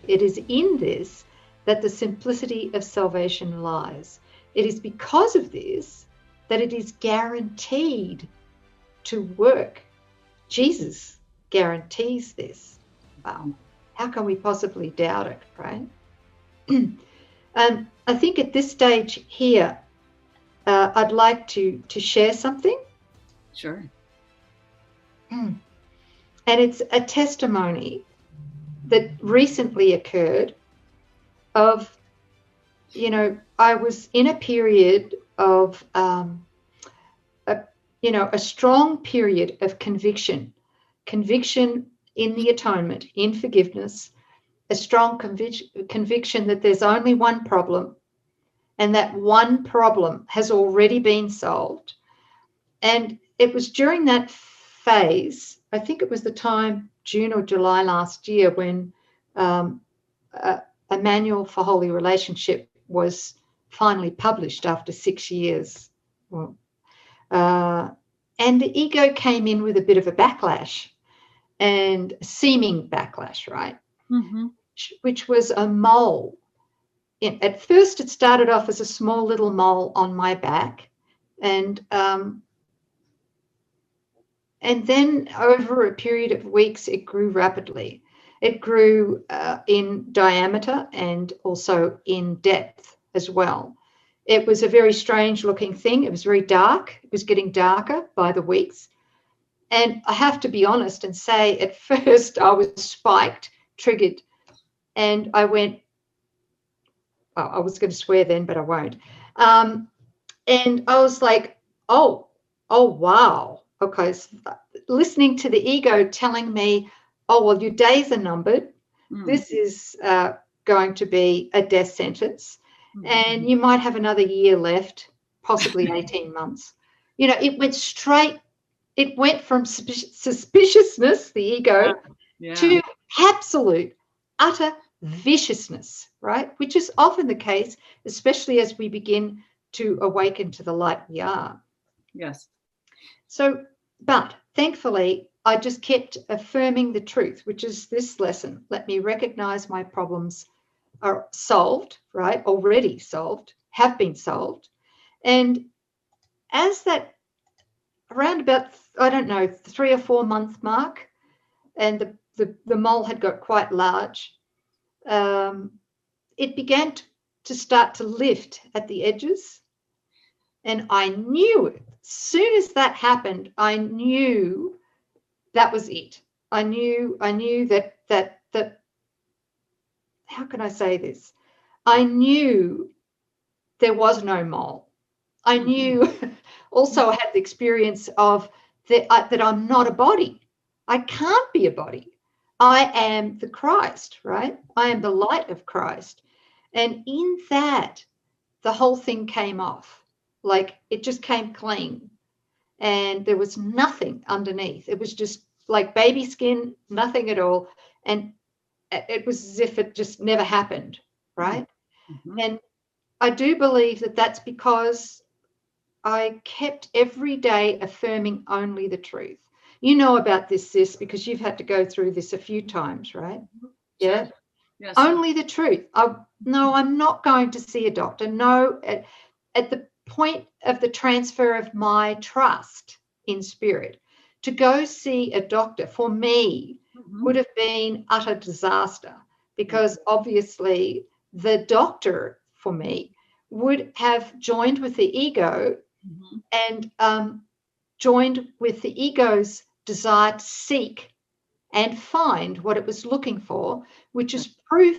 It is in this that the simplicity of salvation lies. It is because of this that it is guaranteed to work. Jesus guarantees this. Wow. How can we possibly doubt it, right? I think at this stage here, I'd like to share something. Sure. And it's a testimony that recently occurred of, I was in a period of, a strong period of conviction in the atonement, in forgiveness, a strong conviction that there's only one problem, and that one problem has already been solved. And it was during that phase, I think it was the time, June or July last year, when a manual for holy relationship was finally published after 6 years. And the ego came in with a bit of a backlash, and seeming backlash, right? Mm-hmm. Which was a mole. At first, it started off as a small little mole on my back, and then over a period of weeks, it grew rapidly. It grew in diameter and also in depth as well. It was a very strange looking thing. It was very dark. It was getting darker by the weeks. And I have to be honest and say, at first I was spiked, triggered, and I went, well, I was going to swear then, but I won't. And I was like, oh, wow. Okay. So listening to the ego telling me, oh, well, your days are numbered. This is going to be a death sentence. And you might have another year left, possibly 18 months. It went straight. It went from suspiciousness, the ego, to absolute, utter viciousness, right? Which is often the case, especially as we begin to awaken to the light we are. Yes. So, but thankfully, I just kept affirming the truth, which is this lesson. Let me recognize my problems are solved, right? Already solved, have been solved. And as that, around about, 3 or 4 month mark, and the mole had got quite large, it began to start to lift at the edges. And I knew it. As soon as that happened, I knew that was it. I knew that how can I say this? I knew there was no mole. I knew also I had the experience of that I'm not a body. I can't be a body. I am the Christ, right? I am the light of Christ. And in that, the whole thing came off. Like it just came clean. And there was nothing underneath. It was just like baby skin, nothing at all. And it was as if it just never happened, right? Mm-hmm. And I do believe that that's because I kept every day affirming only the truth. You know about this, sis, because you've had to go through this a few times, right? Yeah. Sure. Yes. Only the truth. No, I'm not going to see a doctor. No, at the point of the transfer of my trust in spirit, to go see a doctor for me would have been utter disaster, because obviously the doctor for me would have joined with the ego and joined with the ego's desire to seek and find what it was looking for, which is proof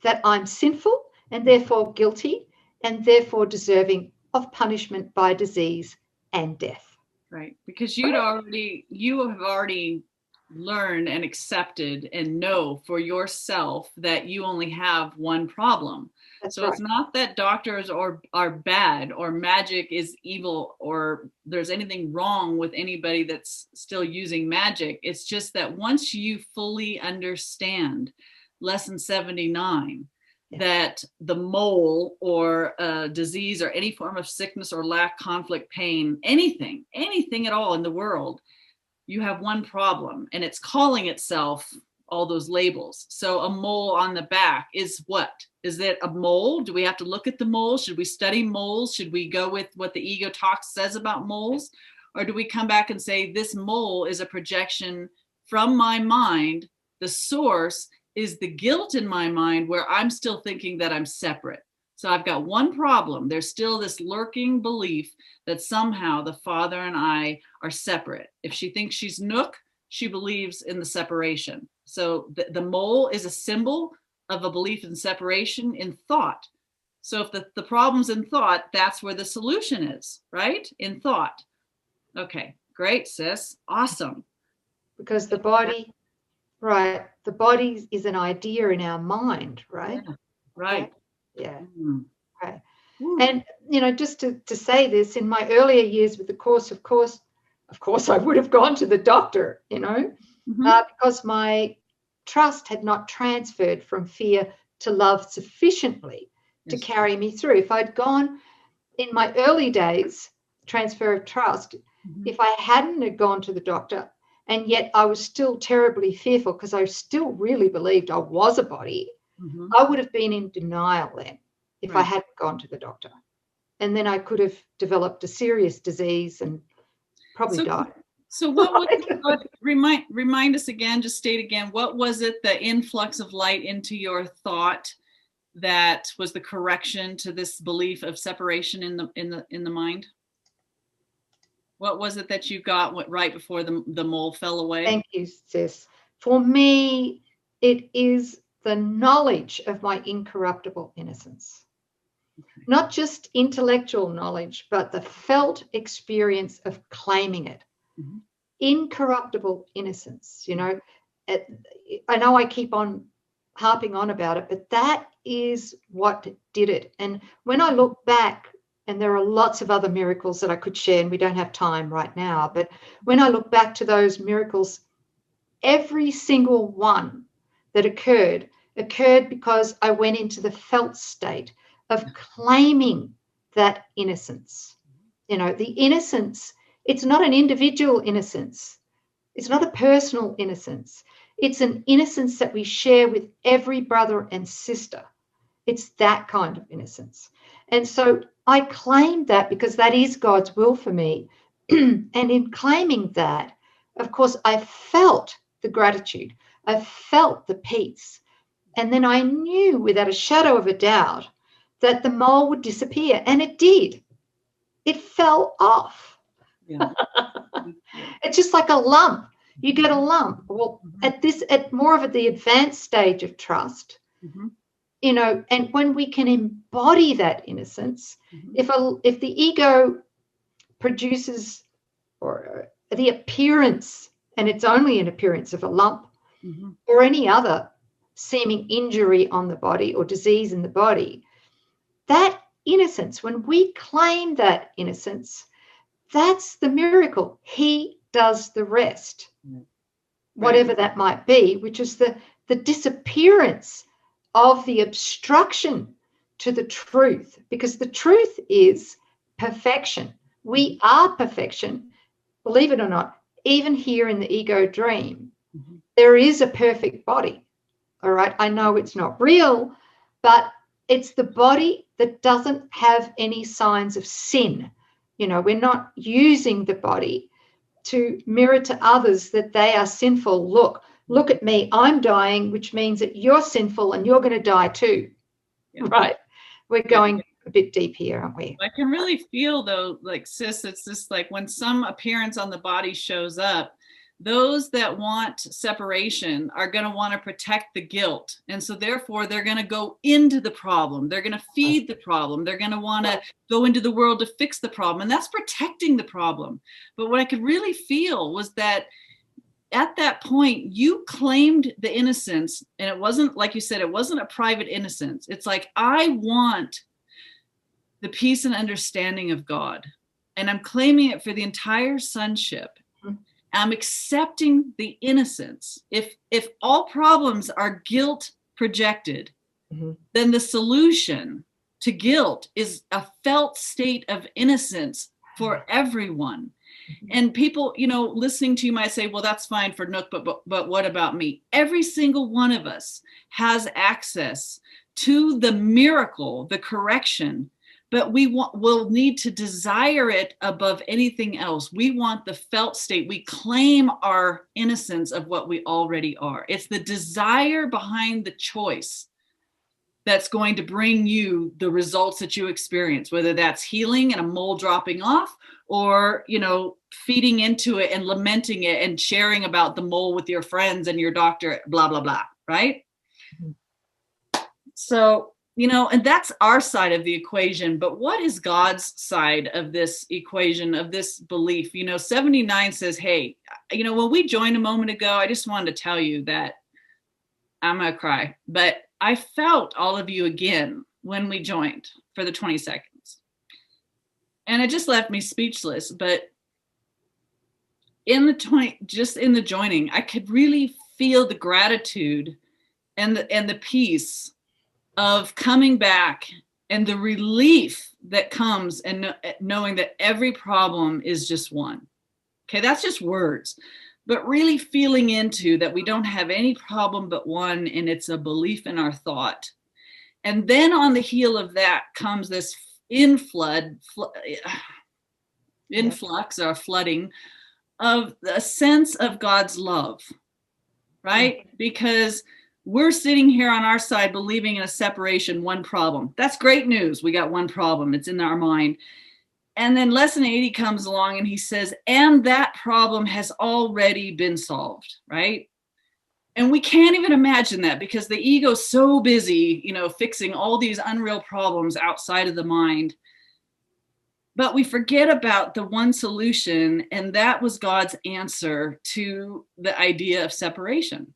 that I'm sinful and therefore guilty and therefore deserving of punishment by disease and death. Right, because you have already learned and accepted and know for yourself that you only have one problem. That's so right. It's not that doctors are bad or magic is evil or there's anything wrong with anybody that's still using magic. It's just that once you fully understand lesson 79, that the mole or disease or any form of sickness or lack, conflict, pain, anything at all in the world, you have one problem, and it's calling itself all those labels. So a mole on the back is what? Is it a mole? Do we have to look at the mole? Should we study moles? Should we go with what the ego talk says about moles? Or do we come back and say, this mole is a projection from my mind? The source is the guilt in my mind where I'm still thinking that I'm separate. So I've got one problem. There's still this lurking belief that somehow the father and I are separate. If she thinks she's Nouk, she believes in the separation. So the mole is a symbol of a belief in separation in thought. So if the problem's in thought, that's where the solution is, right? In thought. Okay, great, sis. Awesome. Because the body, right, the body is an idea in our mind, right? Yeah, right. Yeah. Okay. Ooh. And, you know, just to say this, in my earlier years with the course, of course, I would have gone to the doctor, you know, because my trust had not transferred from fear to love sufficiently to carry me through. If I'd gone in my early days, transfer of trust, if I hadn't have gone to the doctor, and yet I was still terribly fearful because I still really believed I was a body, I would have been in denial then if I hadn't gone to the doctor. And then I could have developed a serious disease and probably died. So what remind us again, just state again, what was it, the influx of light into your thought that was the correction to this belief of separation in the mind? What was it that you got right before the mole fell away? Thank you, sis. For me, it is the knowledge of my incorruptible innocence. Okay. Not just intellectual knowledge, but the felt experience of claiming it. Incorruptible innocence, you know. I know I keep on harping on about it, but that is what did it. And when I look back, and there are lots of other miracles that I could share, and we don't have time right now, but when I look back to those miracles, every single one that occurred because I went into the felt state of claiming that innocence. You know, the innocence, it's not an individual innocence. It's not a personal innocence. It's an innocence that we share with every brother and sister. It's that kind of innocence. And so I claimed that because that is God's will for me. And in claiming that, of course, I felt the gratitude. I felt the peace. And then I knew without a shadow of a doubt that the mole would disappear. And it did. It fell off. Yeah. It's just like a lump. You get a lump. Well, at more of the advanced stage of trust, you know, and when we can embody that innocence, if the ego produces or the appearance, and it's only an appearance of a lump or any other seeming injury on the body or disease in the body, that innocence, when we claim that innocence, that's the miracle. He does the rest, whatever that might be, which is the disappearance of the obstruction to the truth, because the truth is perfection. We are perfection, believe it or not. Even here in the ego dream, there is a perfect body. All right, I know it's not real, but it's the body that doesn't have any signs of sin. You know, we're not using the body to mirror to others that they are sinful. Look at me, I'm dying, which means that you're sinful and you're going to die too. Yeah. Right? We're going a bit deep here, aren't we? I can really feel, though, like, sis, it's just like when some appearance on the body shows up, those that want separation are going to want to protect the guilt. And so therefore, they're going to go into the problem. They're going to feed the problem. They're going to want to go into the world to fix the problem. And that's protecting the problem. But what I could really feel was that at that point, you claimed the innocence. And it wasn't, like you said, it wasn't a private innocence. It's like, I want the peace and understanding of God. And I'm claiming it for the entire sonship. I'm accepting the innocence. If all problems are guilt projected, then the solution to guilt is a felt state of innocence for everyone. And people, listening to you might say, well, that's fine for Nouk, but what about me? Every single one of us has access to the miracle, the correction, but we'll need to desire it above anything else. We want the felt state. We claim our innocence of what we already are. It's the desire behind the choice that's going to bring you the results that you experience, whether that's healing and a mole dropping off, or, feeding into it and lamenting it and sharing about the mole with your friends and your doctor, blah, blah, blah, right? Mm-hmm. So, and that's our side of the equation, but what is God's side of this equation, of this belief? 79 says, hey, when we joined a moment ago, I just wanted to tell you that I'm gonna cry, but I felt all of you again when we joined for the 20 seconds. And it just left me speechless, but in the joining, I could really feel the gratitude and the peace of coming back and the relief that comes and knowing that every problem is just one. Okay, that's just words, but really feeling into that we don't have any problem but one, and it's a belief in our thought. And then on the heel of that comes this influx or flooding of a sense of God's love, right? Because we're sitting here on our side believing in a separation, one problem. That's great news. We got one problem. It's in our mind. And then lesson 80 comes along and he says, and that problem has already been solved, right? And we can't even imagine that because the ego's so busy, fixing all these unreal problems outside of the mind. But we forget about the one solution, and that was God's answer to the idea of separation.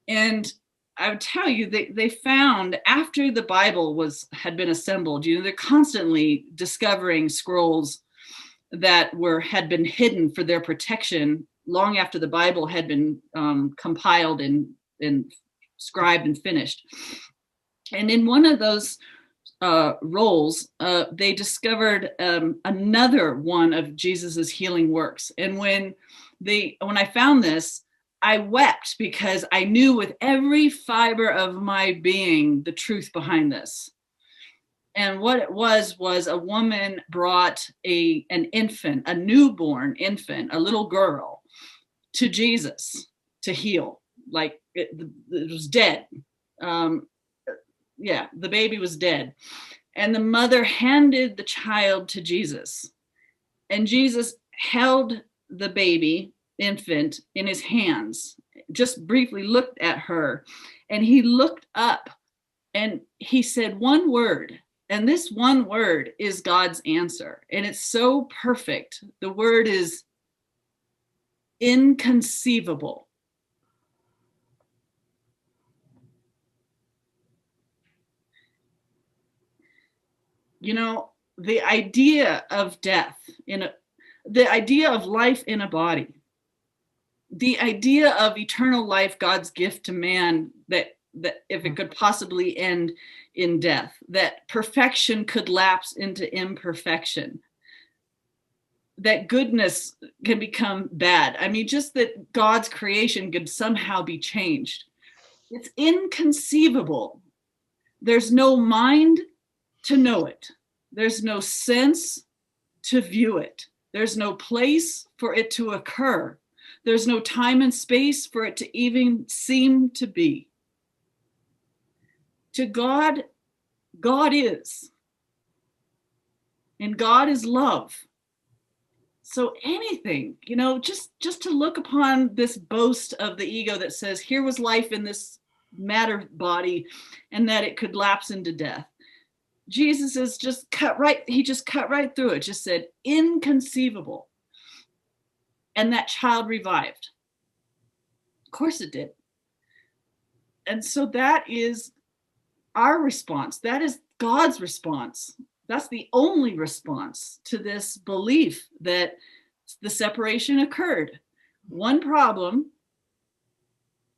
And I would tell you, they found after the Bible had been assembled, they're constantly discovering scrolls that had been hidden for their protection long after the Bible had been compiled and scribed and finished. And in one of those rolls, they discovered another one of Jesus's healing works. And when I found this, I wept because I knew with every fiber of my being the truth behind this. And what it was a woman brought an infant, a newborn infant, a little girl, to Jesus to heal. Like it was dead. The baby was dead. And the mother handed the child to Jesus. And Jesus held the baby infant in his hands, just briefly looked at her, and he looked up and he said one word, and this one word is God's answer, and it's so perfect. The word is inconceivable. The idea of death the idea of life in a body, the idea of eternal life, God's gift to man, that if it could possibly end in death, that perfection could lapse into imperfection, that goodness can become bad. I mean, just that God's creation could somehow be changed. It's inconceivable. There's no mind to know it. There's no sense to view it. There's no place for it to occur. There's no time and space for it to even seem to be. To God, God is. And God is love. So anything, just to look upon this boast of the ego that says, here was life in this matter body, and that it could lapse into death. Jesus is just cut right through it, just said, inconceivable. And that child revived. Of course it did. And so that is our response. That is God's response. That's the only response to this belief that the separation occurred. One problem,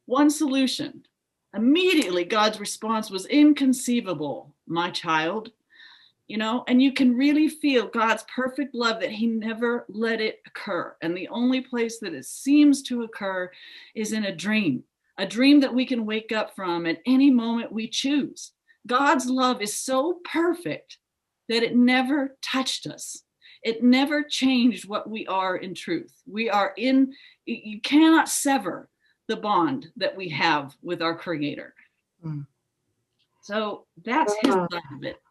one solution. Immediately, God's response was inconceivable, my child. and you can really feel God's perfect love, that he never let it occur. And the only place that it seems to occur is in a dream that we can wake up from at any moment we choose. God's love is so perfect that it never touched us. It never changed what we are in truth. You cannot sever the bond that we have with our Creator. Mm. So that's his side of it.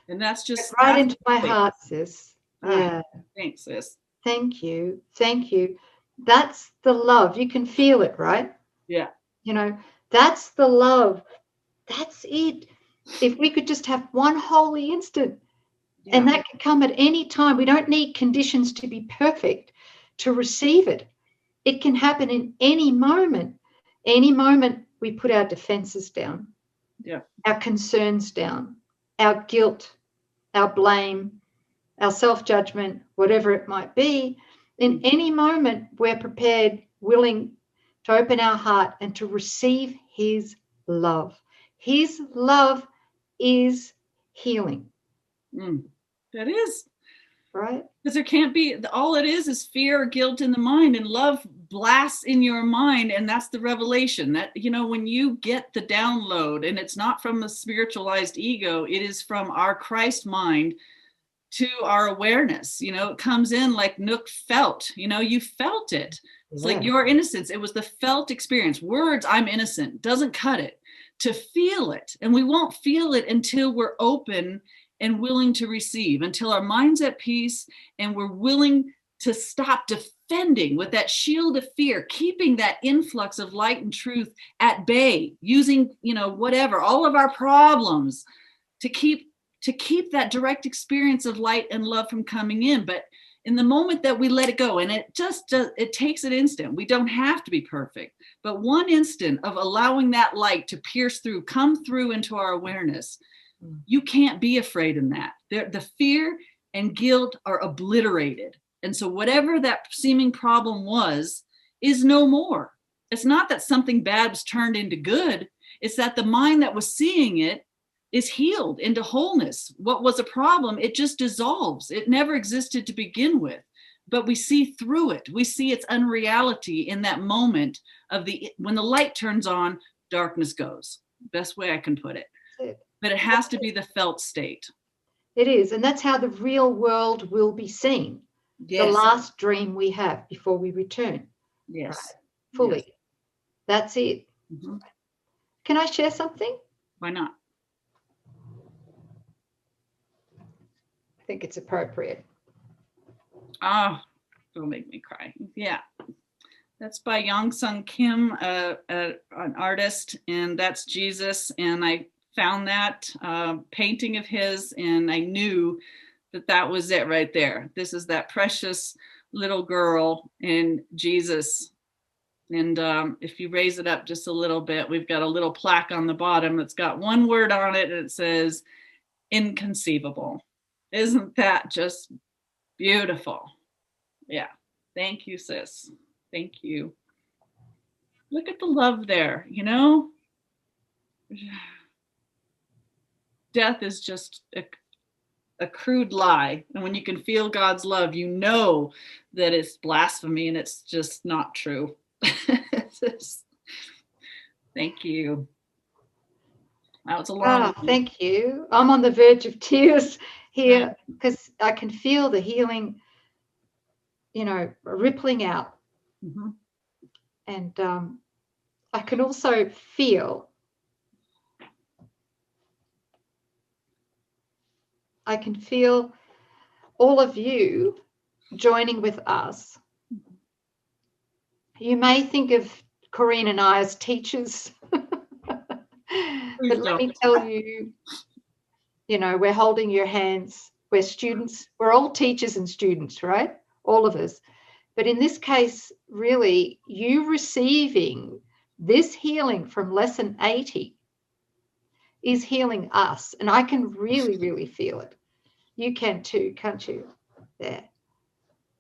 And that's just right into my heart, sis. Yeah. Thanks, sis. Thank you. Thank you. That's the love. You can feel it, right? Yeah. That's the love. That's it. If we could just have one holy instant, and that can come at any time. We don't need conditions to be perfect to receive it. It can happen in any moment. Any moment we put our defenses down, our concerns down, our guilt, our blame, our self-judgment, whatever it might be. In any moment, we're prepared, willing to open our heart and to receive his love. His love is healing. That is. Right? Because there can't be, all it is fear or guilt in the mind, and love blasts in your mind. And that's the revelation that, when you get the download, and it's not from the spiritualized ego, it is from our Christ mind to our awareness. It comes in like Nouk felt, you felt it. It's like your innocence. It was the felt experience. Words, I'm innocent, doesn't cut it. To feel it. And we won't feel it until we're open and willing to receive, until our mind's at peace and we're willing to stop defending with that shield of fear, keeping that influx of light and truth at bay, using, whatever, all of our problems to keep that direct experience of light and love from coming in. But in the moment that we let it go, and it takes an instant. We don't have to be perfect, but one instant of allowing that light to pierce through, come through into our awareness, you can't be afraid in that. The fear and guilt are obliterated. And so whatever that seeming problem was is no more. It's not that something bad was turned into good. It's that the mind that was seeing it is healed into wholeness. What was a problem, it just dissolves. It never existed to begin with, but we see through it. We see its unreality in that moment when the light turns on, darkness goes. Best way I can put it. But it has to be the felt state. It is. And that's how the real world will be seen. Yes. The last dream we have before we return. Yes. Right? Fully. Yes. That's it. Mm-hmm. Can I share something? Why not? I think it's appropriate. Oh, it'll make me cry. Yeah. That's by Young-Sung Kim, an artist, and that's Jesus. And I found that painting of his, and I knew that was it right there. This is that precious little girl in Jesus. And if you raise it up just a little bit, we've got a little plaque on the bottom that's got one word on it, and it says, inconceivable. Isn't that just beautiful? Yeah. Thank you, sis. Thank you. Look at the love there, Death is just a crude lie. And when you can feel God's love, you know that it's blasphemy and it's just not true. Thank you. That was a long one. Thank you. I'm on the verge of tears here because I can feel the healing, rippling out. Mm-hmm. And I can also feel all of you joining with us. You may think of Coreen and I as teachers, but let me tell you, we're holding your hands. We're students. We're all teachers and students, right? All of us. But in this case, really, you receiving this healing from lesson 80 is healing us. And I can really, really feel it. You can too, can't you? There.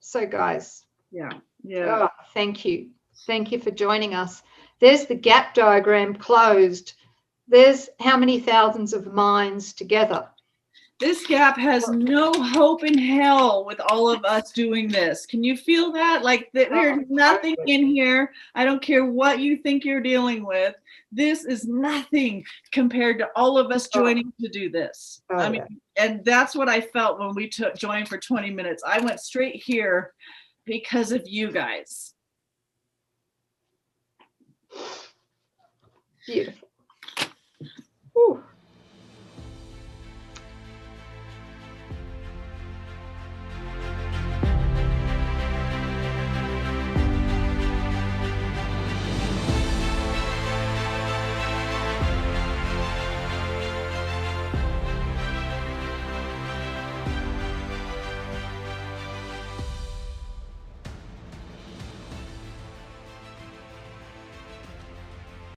So, guys. Yeah. Thank you. Thank you for joining us. There's the gap diagram closed. There's how many thousands of minds together. This gap has no hope in hell with all of us doing this. Can you feel that? Like there's nothing in here. I don't care what you think you're dealing with. This is nothing compared to all of us joining to do this. I mean, and that's what I felt when we joined for 20 minutes. I went straight here because of you guys. Beautiful.